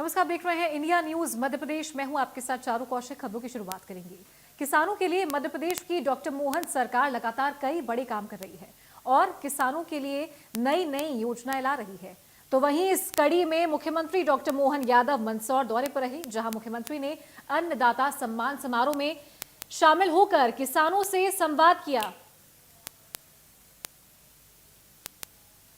नमस्कार, देख रहे हैं इंडिया न्यूज मध्य प्रदेश। मैं हूं आपके साथ चारू कौशिक। खबरों की शुरुआत करेंगे। किसानों के लिए मध्य प्रदेश की डॉक्टर मोहन सरकार लगातार कई बड़े काम कर रही है और किसानों के लिए नई नई योजनाएं ला रही है। तो वहीं इस कड़ी में मुख्यमंत्री डॉक्टर मोहन यादव मंदसौर दौरे पर रहे, जहां मुख्यमंत्री ने अन्नदाता सम्मान समारोह में शामिल होकर किसानों से संवाद किया।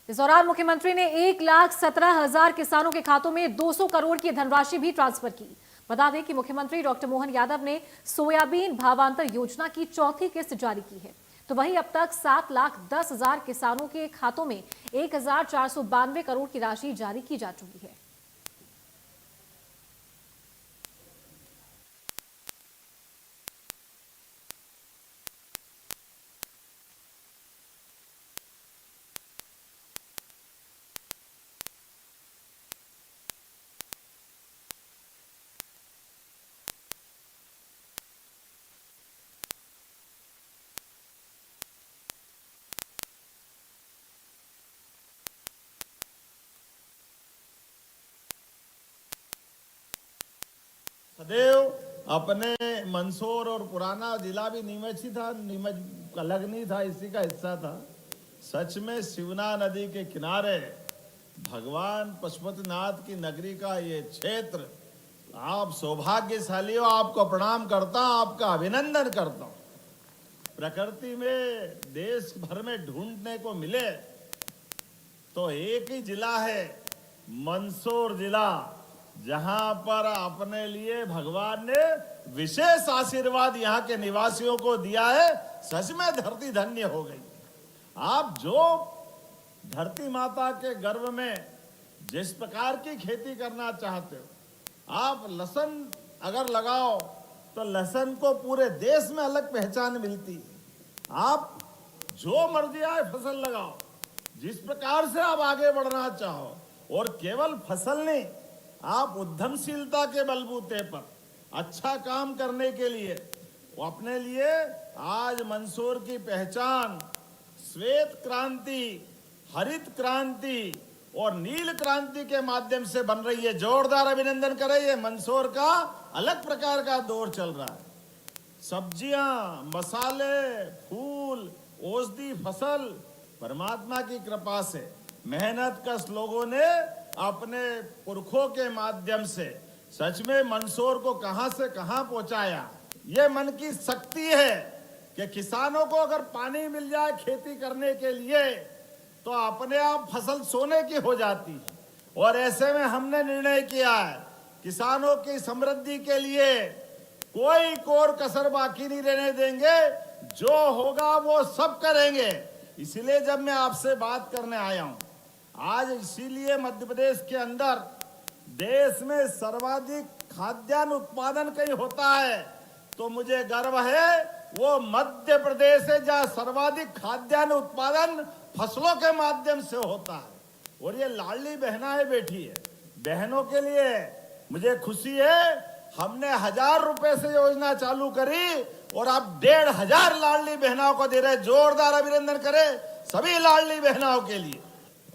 इस दौरान मुख्यमंत्री ने 1,17,000 किसानों के खातों में 200 करोड़ की धनराशि भी ट्रांसफर की। बता दें कि मुख्यमंत्री डॉक्टर मोहन यादव ने सोयाबीन भावांतर योजना की चौथी किस्त जारी की है। तो वहीं अब तक 7,10,000 किसानों के खातों में 1,492 करोड़ की राशि जारी की जा चुकी है। सदैव अपने मंदसौर और पुराना जिला भी नीमच ही था, नीमच अलग नहीं था, इसी का हिस्सा था। सच में शिवना नदी के किनारे भगवान पशुपतिनाथ की नगरी का ये क्षेत्र, आप सौभाग्यशाली हो। आपको प्रणाम करता हूं, आपका अभिनंदन करता हूं। प्रकृति में देश भर में ढूंढने को मिले तो एक ही जिला है, मंदसौर जिला, जहां पर अपने लिए भगवान ने विशेष आशीर्वाद यहाँ के निवासियों को दिया है। सच में धरती धन्य हो गई। आप जो धरती माता के गर्भ में जिस प्रकार की खेती करना चाहते हो, आप लहसुन अगर लगाओ तो लहसुन को पूरे देश में अलग पहचान मिलती है। आप जो मर्जी आए फसल लगाओ, जिस प्रकार से आप आगे बढ़ना चाहो, और केवल फसल नहीं, आप उद्यमशीलता के बलबूते पर अच्छा काम करने के लिए वो अपने लिए आज मंदसौर की पहचान श्वेत क्रांति, हरित क्रांति और नील क्रांति के माध्यम से बन रही है। जोरदार अभिनंदन करें। ये मंदसौर का अलग प्रकार का दौर चल रहा है। सब्जियां, मसाले, फूल, औषधि फसल, परमात्मा की कृपा से मेहनत कश लोगों ने अपने पुरखों के माध्यम से सच में मंदसौर को कहां से कहां पहुंचाया। ये मन की शक्ति है कि किसानों को अगर पानी मिल जाए खेती करने के लिए तो अपने आप फसल सोने की हो जाती है। और ऐसे में हमने निर्णय किया है, किसानों की समृद्धि के लिए कोई कोर कसर बाकी नहीं रहने देंगे। जो होगा वो सब करेंगे। इसलिए जब मैं आपसे बात करने आया हूं आज, इसीलिए मध्य प्रदेश के अंदर देश में सर्वाधिक खाद्यान्न उत्पादन कहीं होता है तो मुझे गर्व है, वो मध्य प्रदेश है जहां सर्वाधिक खाद्यान्न उत्पादन फसलों के माध्यम से होता है। और ये लाडली बहनाएं बैठी है, बहनों के लिए मुझे खुशी है। हमने 1,000 रुपए से योजना चालू करी और अब 1,500 लाडली बहनों को दे रहे। जोरदार अभिनंदन करें सभी लाडली बहनों के लिए।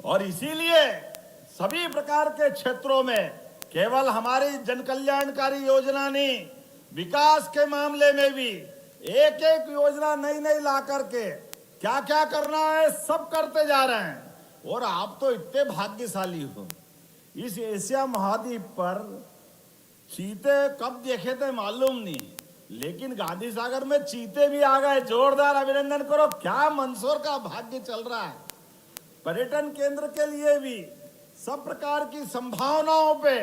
और इसीलिए सभी प्रकार के क्षेत्रों में केवल हमारी जन कल्याणकारी योजना नहीं, विकास के मामले में भी एक एक योजना नई नई ला करके क्या क्या करना है सब करते जा रहे हैं। और आप तो इतने भाग्यशाली हो, इस एशिया महाद्वीप पर चीते कब देखे थे मालूम नहीं, लेकिन गांधी सागर में चीते भी आ गए। जोरदार अभिनंदन करो। क्या मंदसौर का भाग्य चल रहा है। पर्यटन केंद्र के लिए भी सब प्रकार की संभावनाओं पे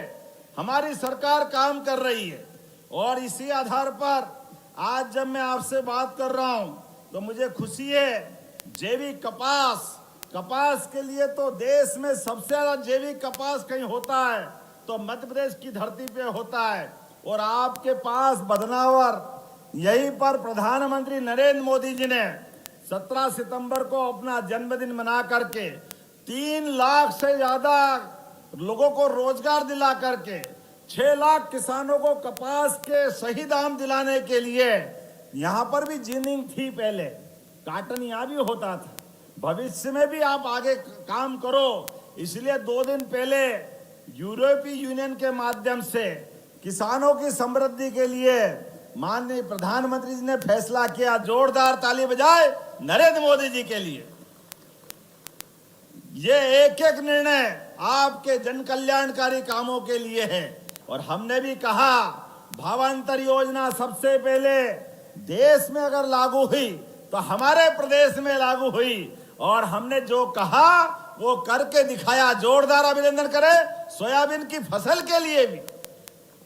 हमारी सरकार काम कर रही है। और इसी आधार पर आज जब मैं आपसे बात कर रहा हूं तो मुझे खुशी है। जैविक कपास के लिए तो देश में सबसे ज्यादा जैविक कपास कहीं होता है तो मध्य प्रदेश की धरती पे होता है। और आपके पास बदनावर, यहीं पर प्रधानमंत्री नरेंद्र मोदी जी ने 17 सितंबर को अपना जन्मदिन मना करके 3 लाख से ज्यादा लोगों को रोजगार दिला करके 6 लाख किसानों को कपास के सही दाम दिलाने के लिए, यहाँ पर भी जिनिंग थी, पहले काटन यहाँ भी होता था, भविष्य में भी आप आगे काम करो। इसलिए 2 दिन पहले यूरोपीय यूनियन के माध्यम से किसानों की समृद्धि के लिए माननीय प्रधानमंत्री जी ने फैसला किया। जोरदार ताली बजाए नरेंद्र मोदी जी के लिए। ये एक एक निर्णय आपके जन कल्याणकारी कामों के लिए है। और हमने भी कहा भावांतर योजना सबसे पहले देश में अगर लागू हुई तो हमारे प्रदेश में लागू हुई, और हमने जो कहा वो करके दिखाया। जोरदार अभिनंदन करें सोयाबीन की फसल के लिए भी।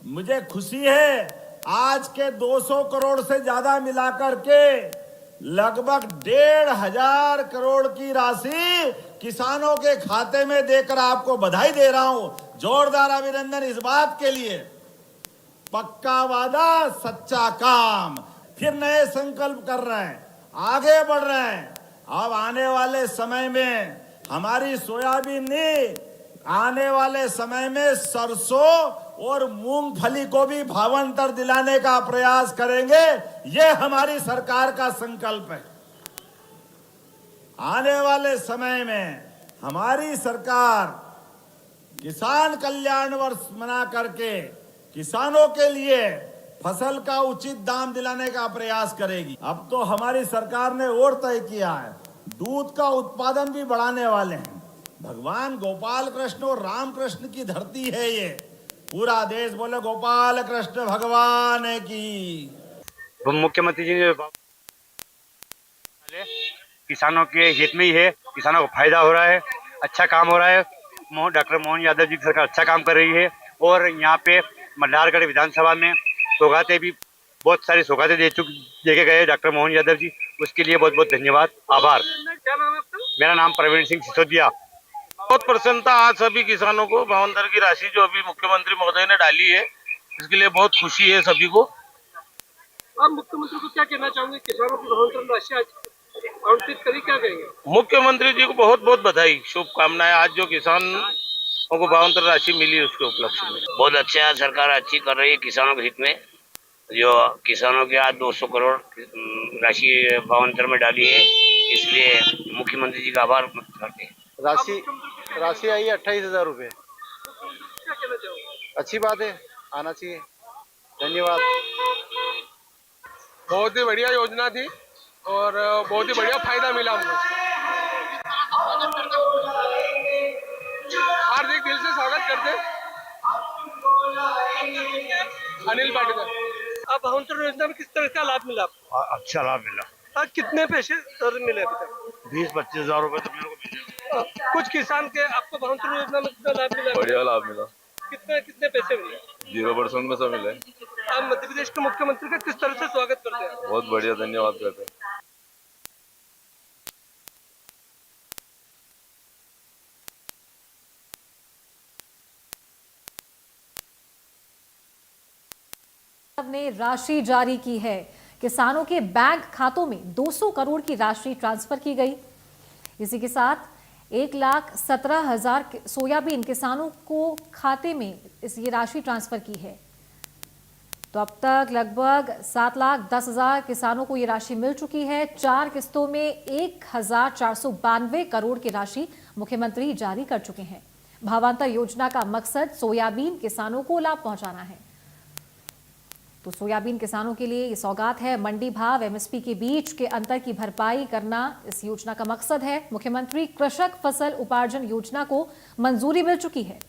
मुझे खुशी है आज के 200 करोड़ से ज्यादा मिलाकर के लगभग 1,500 करोड़ की राशि किसानों के खाते में देकर आपको बधाई दे रहा हूं। जोरदार अभिनंदन इस बात के लिए। पक्का वादा सच्चा काम, फिर नए संकल्प कर रहे हैं, आगे बढ़ रहे हैं। अब आने वाले समय में हमारी सोयाबीन नहीं, आने वाले समय में सरसों और मूंगफली को भी भावांतर दिलाने का प्रयास करेंगे। ये हमारी सरकार का संकल्प है। आने वाले समय में हमारी सरकार किसान कल्याण वर्ष मना करके किसानों के लिए फसल का उचित दाम दिलाने का प्रयास करेगी। अब तो हमारी सरकार ने और तय किया है, दूध का उत्पादन भी बढ़ाने वाले हैं। भगवान गोपाल कृष्ण और राम कृष्ण की धरती है ये। पूरा देश बोले गोपाल कृष्ण भगवान की। मुख्यमंत्री जी ने किसानों के हित में ही है, किसानों को फायदा हो रहा है, अच्छा काम हो रहा है। डॉक्टर मोहन यादव जी की सरकार अच्छा काम कर रही है। और यहाँ पे मल्हारगढ़ विधानसभा में सौगातें भी बहुत सारी सौगातें देके गए डॉक्टर मोहन यादव जी, उसके लिए बहुत बहुत धन्यवाद, आभार। क्या नाम है आपका? मेरा नाम प्रवीण सिंह सिसोदिया। बहुत प्रसन्नता आज सभी किसानों को भावांतर की राशि जो अभी मुख्यमंत्री महोदय ने डाली है, इसके लिए बहुत खुशी है सभी को। आप मुख्यमंत्री को क्या कहना चाहोगे? किसानों की भावांतर राशि आज आवंटित करी, क्या कहेंगे? मुख्यमंत्री जी को बहुत बहुत बधाई, शुभकामनाएं। आज जो किसानों को भावांतर राशि मिली उसके उपलक्ष्य में बहुत अच्छा सरकार अच्छी कर रही है किसानों के हित में। जो किसानों के आज 200 करोड़ राशि भावांतर में डाली है, इसलिए मुख्यमंत्री जी का आभार व्यक्त करते हैं। राशि आई है 28,000 रुपये। क्या कहना चाहोगे? अच्छी बात है, आना चाहिए। धन्यवाद। बहुत ही बढ़िया योजना थी और बहुत ही बढ़िया फायदा मिला हमको। हार्दिक दिल से स्वागत करते अनिल पाटीदार। आप भावांतर योजना में किस तरह का लाभ मिला आपको? अच्छा लाभ मिला। कितने पैसे मिले अभी तक? 20-25 हजार रुपए तो मेरे को मिले। कुछ किसान के आपको भावांतर योजना में कितना लाभ मिला? बढ़िया लाभ मिला। कितने पैसे मिले? 0% में सब मिले। आप मध्य प्रदेश के मुख्यमंत्री का किस तरह से स्वागत करते हैं? बहुत बढ़िया, धन्यवाद करते हैं। ने राशि जारी की है। किसानों के बैंक खातों में 200 करोड़ की राशि ट्रांसफर की गई। इसी के साथ 1,17,000 सोयाबीन किसानों को खाते में ये राशि ट्रांसफर की है। तो अब तक लगभग 7,10,000 किसानों को ये राशि मिल चुकी है। 4 किस्तों में 1,492 करोड़ की राशि मुख्यमंत्री जारी कर चुके हैं। भावांतर योजना का मकसद सोयाबीन किसानों को लाभ पहुंचाना है। तो सोयाबीन किसानों के लिए ये सौगात है। मंडी भाव एमएसपी के बीच के अंतर की भरपाई करना इस योजना का मकसद है। मुख्यमंत्री कृषक फसल उपार्जन योजना को मंजूरी मिल चुकी है।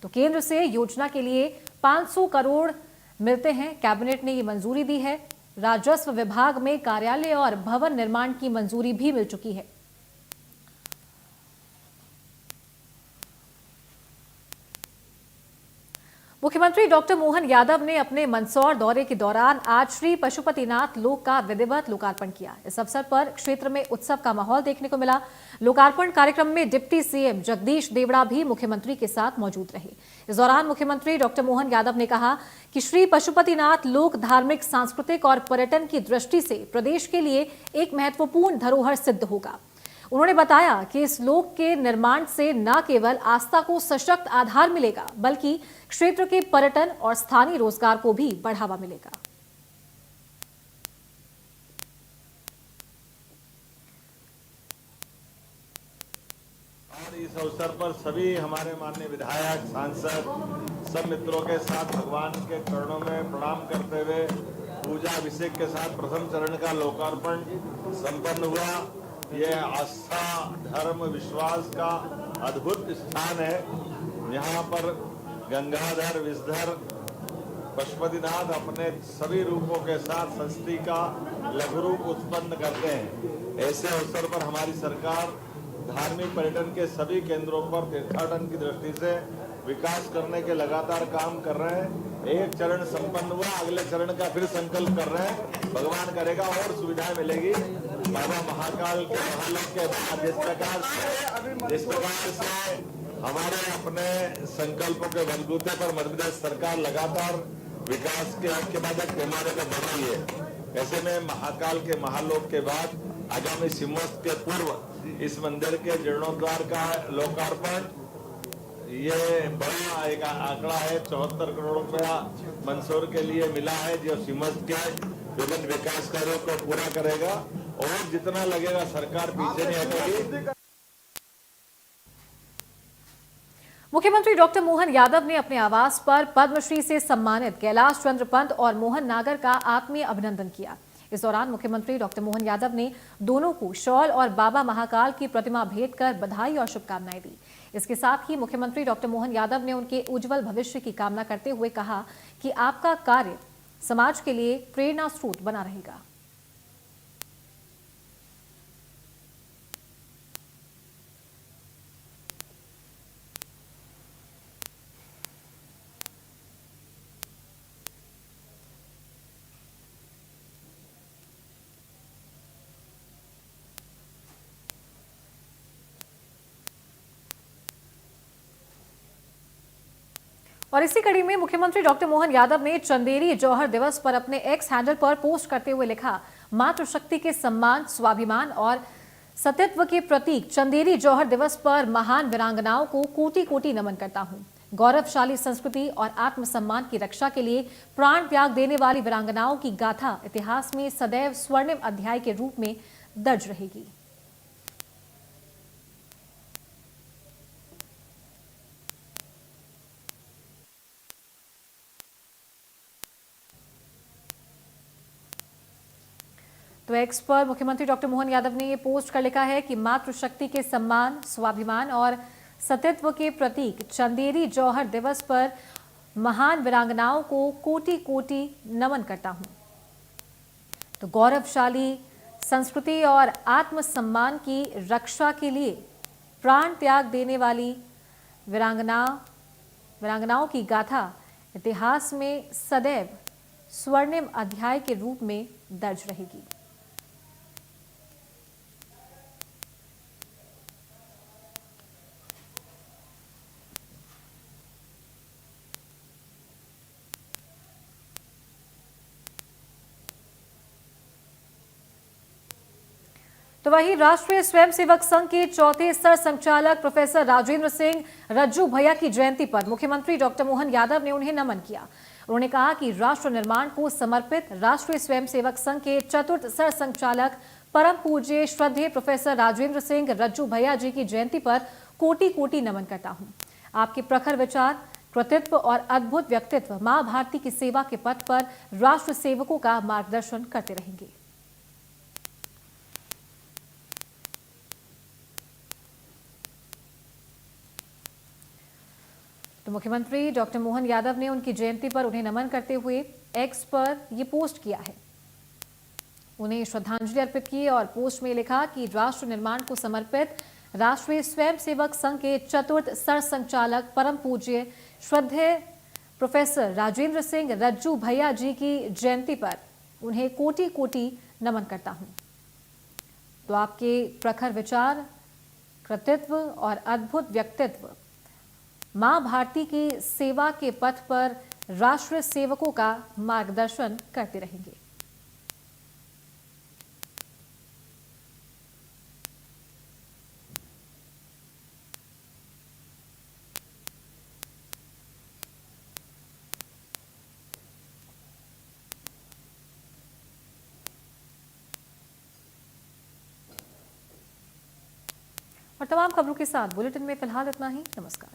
तो केंद्र से योजना के लिए 500 करोड़ मिलते हैं। कैबिनेट ने ये मंजूरी दी है। राजस्व विभाग में कार्यालय और भवन निर्माण की मंजूरी भी मिल चुकी है। मुख्यमंत्री डॉक्टर मोहन यादव ने अपने मंदसौर दौरे के दौरान आज श्री पशुपतिनाथ लोक का विधिवत लोकार्पण किया। इस अवसर पर क्षेत्र में उत्सव का माहौल देखने को मिला। लोकार्पण कार्यक्रम में डिप्टी सीएम जगदीश देवड़ा भी मुख्यमंत्री के साथ मौजूद रहे। इस दौरान मुख्यमंत्री डॉक्टर मोहन यादव ने कहा कि श्री पशुपतिनाथ लोक धार्मिक, सांस्कृतिक और पर्यटन की दृष्टि से प्रदेश के लिए एक महत्वपूर्ण धरोहर सिद्ध होगा। उन्होंने बताया कि इस लोक के निर्माण से न केवल आस्था को सशक्त आधार मिलेगा, बल्कि क्षेत्र के पर्यटन और स्थानीय रोजगार को भी बढ़ावा मिलेगा। और इस अवसर पर सभी हमारे माननीय विधायक, सांसद, सब मित्रों के साथ भगवान के चरणों में प्रणाम करते हुए पूजा अभिषेक के साथ प्रथम चरण का लोकार्पण संपन्न हुआ। ये आस्था, धर्म, विश्वास का अद्भुत स्थान है। यहाँ पर गंगाधर, विषधर, पशुपतिनाथ अपने सभी रूपों के साथ संस्कृति का लघु रूप उत्पन्न करते हैं। ऐसे अवसर पर हमारी सरकार धार्मिक पर्यटन के सभी केंद्रों पर तीर्थाटन की दृष्टि से विकास करने के लगातार काम कर रहे हैं। एक चरण संपन्न हुआ, अगले चरण का फिर संकल्प कर रहे हैं। भगवान करेगा और सुविधाएं मिलेगी। बाबा महाकाल के महालोक के बाद जिस प्रकार से हमारे अपने संकल्पों के बलबूते पर मध्य प्रदेश सरकार लगातार विकास के बाद एक पैमाने पर बढ़ रही है, ऐसे में महाकाल के महालोक के बाद आगामी सिमोत्सव के पूर्व इस मंदिर के जीर्णोद्धार का लोकार्पण, ये बड़ा एक आंकड़ा है। 74 करोड़ रुपया मंदसौर के लिए मिला है, जो सिमोत्सव के विभिन्न विकास कार्यों को पूरा करेगा और जितना लगेगा सरकार पीछे नहीं हटेगी। मुख्यमंत्री डॉक्टर मोहन यादव ने अपने आवास पर पद्मश्री से सम्मानित कैलाश चंद्र पंत और मोहन नागर का आत्मीय अभिनंदन किया। इस दौरान मुख्यमंत्री डॉक्टर मोहन यादव ने दोनों को शॉल और बाबा महाकाल की प्रतिमा भेंट कर बधाई और शुभकामनाएं दी। इसके साथ ही मुख्यमंत्री डॉक्टर मोहन यादव ने उनके उज्जवल भविष्य की कामना करते हुए कहा कि आपका कार्य समाज के लिए प्रेरणा स्रोत बना रहेगा। और इसी कड़ी में मुख्यमंत्री डॉक्टर मोहन यादव ने चंदेरी जौहर दिवस पर अपने एक्स हैंडल पर पोस्ट करते हुए लिखा, मातृशक्ति के सम्मान, स्वाभिमान और सतीत्व के प्रतीक चंदेरी जौहर दिवस पर महान वीरांगनाओं को कोटि कोटि नमन करता हूं। गौरवशाली संस्कृति और आत्मसम्मान की रक्षा के लिए प्राण त्याग देने वाली वीरांगनाओं की गाथा इतिहास में सदैव स्वर्णिम अध्याय के रूप में दर्ज रहेगी। तो एक्स पर मुख्यमंत्री डॉक्टर मोहन यादव ने ये पोस्ट कर लिखा है कि मातृशक्ति के सम्मान, स्वाभिमान और सतीत्व के प्रतीक चंदेरी जौहर दिवस पर महान वीरांगनाओं को कोटि कोटि नमन करता हूं। तो गौरवशाली संस्कृति और आत्मसम्मान की रक्षा के लिए प्राण त्याग देने वाली वीरांगनाओं की गाथा इतिहास में सदैव स्वर्णिम अध्याय के रूप में दर्ज रहेगी। तो वहीं राष्ट्रीय स्वयंसेवक संघ के चौथे सर संचालक प्रोफेसर राजेंद्र सिंह रज्जू भैया की जयंती पर मुख्यमंत्री डॉक्टर मोहन यादव ने उन्हें नमन किया। उन्होंने कहा कि राष्ट्र निर्माण को समर्पित राष्ट्रीय स्वयंसेवक संघ के चतुर्थ सर संचालक परम पूज्य श्रद्धेय प्रोफेसर राजेंद्र सिंह रज्जू भैया जी की जयंती पर कोटि कोटि नमन करता हूं। आपके प्रखर विचार, कृतित्व और अद्भुत व्यक्तित्व मां भारती की सेवा के पथ पर राष्ट्र सेवकों का मार्गदर्शन करते रहेंगे। तो मुख्यमंत्री डॉक्टर मोहन यादव ने उनकी जयंती पर उन्हें नमन करते हुए एक्स पर ये पोस्ट किया है, उन्हें श्रद्धांजलि अर्पित की और पोस्ट में लिखा कि राष्ट्र निर्माण को समर्पित राष्ट्रीय स्वयंसेवक संघ के चतुर्थ सर संचालक परम पूज्य श्रद्धेय प्रोफेसर राजेंद्र सिंह रज्जू भैया जी की जयंती पर उन्हें कोटि कोटि नमन करता हूं। तो आपके प्रखर विचार, कृतित्व और अद्भुत व्यक्तित्व मां भारती की सेवा के पथ पर राष्ट्र सेवकों का मार्गदर्शन करते रहेंगे। और तमाम खबरों के साथ बुलेटिन में फिलहाल इतना ही। नमस्कार।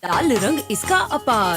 लाल रंग इसका अपार।